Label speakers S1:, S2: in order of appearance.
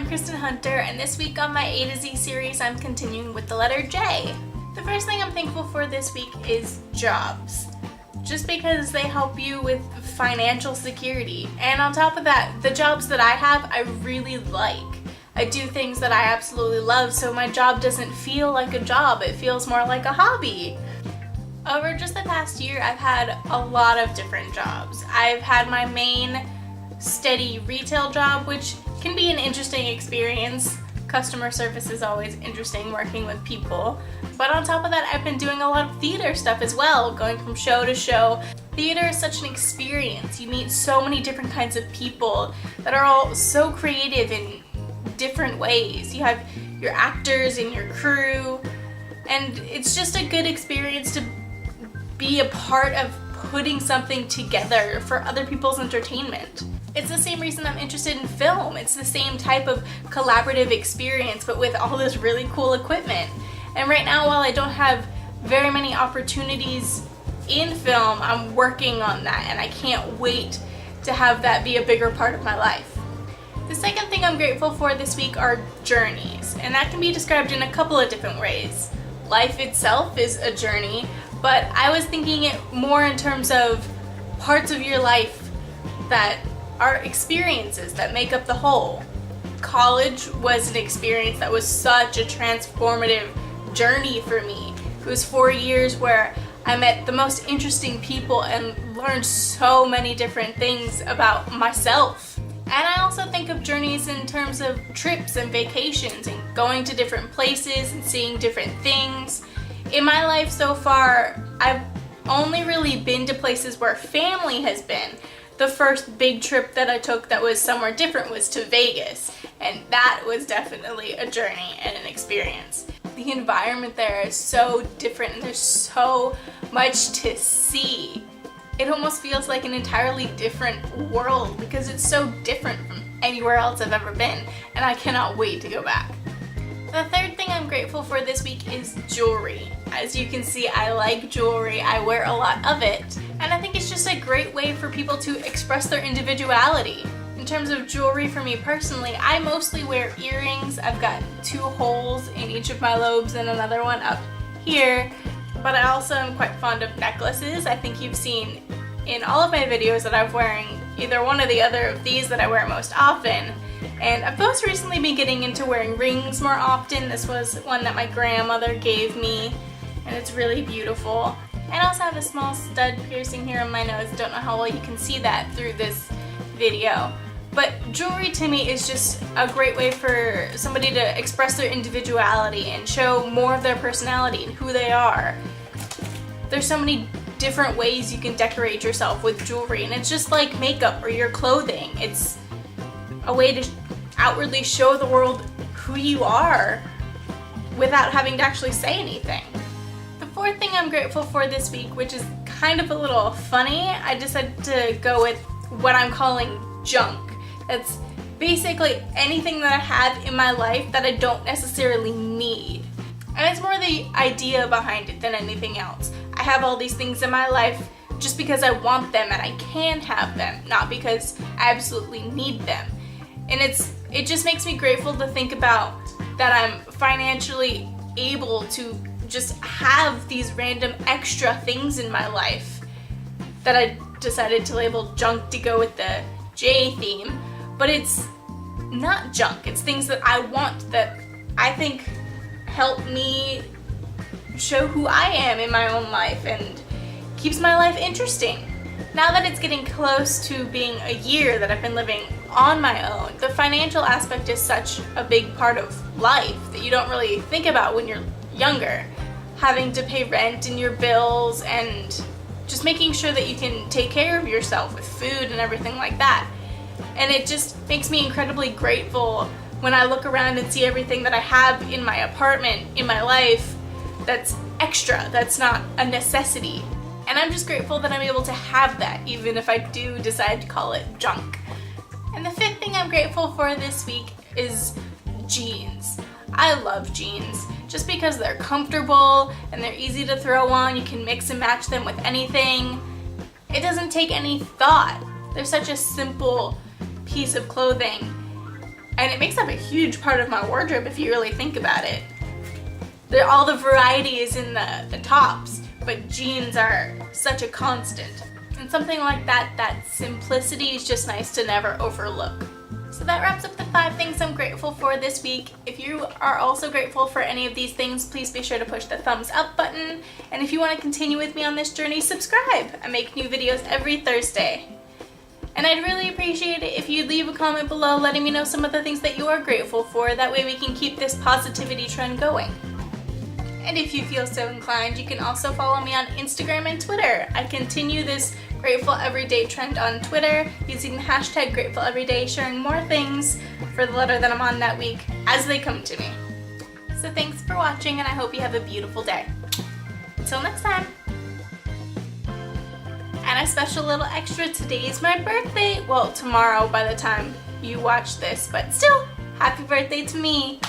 S1: I'm Kristin Hunter, and this week on my A to Z series, I'm continuing with the letter J. The first thing I'm thankful for this week is jobs. Just because they help you with financial security. And on top of that, the jobs that I have, I really like. I do things that I absolutely love, so my job doesn't feel like a job, it feels more like a hobby. Over just the past year, I've had a lot of different jobs. I've had my main steady retail job, which can be an interesting experience. Customer service is always interesting, working with people. But on top of that, I've been doing a lot of theater stuff as well, going from show to show. Theater is such an experience. You meet so many different kinds of people that are all so creative in different ways. You have your actors and your crew, and it's just a good experience to be a part of putting something together for other people's entertainment. It's the same reason I'm interested in film. It's the same type of collaborative experience, but with all this really cool equipment. And right now, while I don't have very many opportunities in film, I'm working on that, and I can't wait to have that be a bigger part of my life. The second thing I'm grateful for this week are journeys, and that can be described in a couple of different ways. Life itself is a journey, but I was thinking it more in terms of parts of your life that are experiences that make up the whole. College was an experience that was such a transformative journey for me. It was 4 years where I met the most interesting people and learned so many different things about myself. And I also think of journeys in terms of trips and vacations and going to different places and seeing different things. In my life so far, I've only really been to places where family has been. The first big trip that I took that was somewhere different was to Vegas, and that was definitely a journey and an experience. The environment there is so different and there's so much to see. It almost feels like an entirely different world because it's so different from anywhere else I've ever been, and I cannot wait to go back. The third thing I'm grateful for this week is jewelry. As you can see, I like jewelry, I wear a lot of it, and I think it's just a great way for people to express their individuality. In terms of jewelry for me personally, I mostly wear earrings. I've got 2 holes in each of my lobes and another one up here. But I also am quite fond of necklaces. I think you've seen in all of my videos that I'm wearing either one or the other of these that I wear most often. And I've most recently been getting into wearing rings more often. This was one that my grandmother gave me, and it's really beautiful. And I also have a small stud piercing here on my nose. Don't know how well you can see that through this video. But jewelry to me is just a great way for somebody to express their individuality and show more of their personality and who they are. There's so many different ways you can decorate yourself with jewelry, and it's just like makeup or your clothing. It's a way to outwardly show the world who you are without having to actually say anything. The fourth thing I'm grateful for this week, which is kind of a little funny, I decided to go with what I'm calling junk. It's basically anything that I have in my life that I don't necessarily need. And it's more the idea behind it than anything else. I have all these things in my life just because I want them and I can have them, not because I absolutely need them. And it just makes me grateful to think about that I'm financially able to just have these random extra things in my life that I decided to label junk to go with the J theme. But it's not junk, it's things that I want that I think help me show who I am in my own life and keeps my life interesting. Now that it's getting close to being a year that I've been living on my own, the financial aspect is such a big part of life that you don't really think about when you're younger. Having to pay rent and your bills and just making sure that you can take care of yourself with food and everything like that. And it just makes me incredibly grateful when I look around and see everything that I have in my apartment, in my life, that's extra, that's not a necessity. And I'm just grateful that I'm able to have that, even if I do decide to call it junk. And the fifth thing I'm grateful for this week is jeans. I love jeans just because they're comfortable and they're easy to throw on. You can mix and match them with anything. It doesn't take any thought. They're such a simple piece of clothing And it makes up a huge part of my wardrobe if you really think about it. All the variety is in the tops, but jeans are such a constant. And something like that simplicity is just nice to never overlook. So that wraps up the 5 things I'm grateful for this week. If you are also grateful for any of these things, please be sure to push the thumbs up button. And if you want to continue with me on this journey, subscribe. I make new videos every Thursday. And I'd really appreciate it if you'd leave a comment below letting me know some of the things that you are grateful for. That way we can keep this positivity trend going. And if you feel so inclined, you can also follow me on Instagram and Twitter. I continue this Grateful Everyday trend on Twitter using the hashtag Grateful Everyday, sharing more things for the letter that I'm on that week as they come to me. So thanks for watching, and I hope you have a beautiful day. Until next time. And a special little extra, today is my birthday. Well, tomorrow by the time you watch this, but still, happy birthday to me.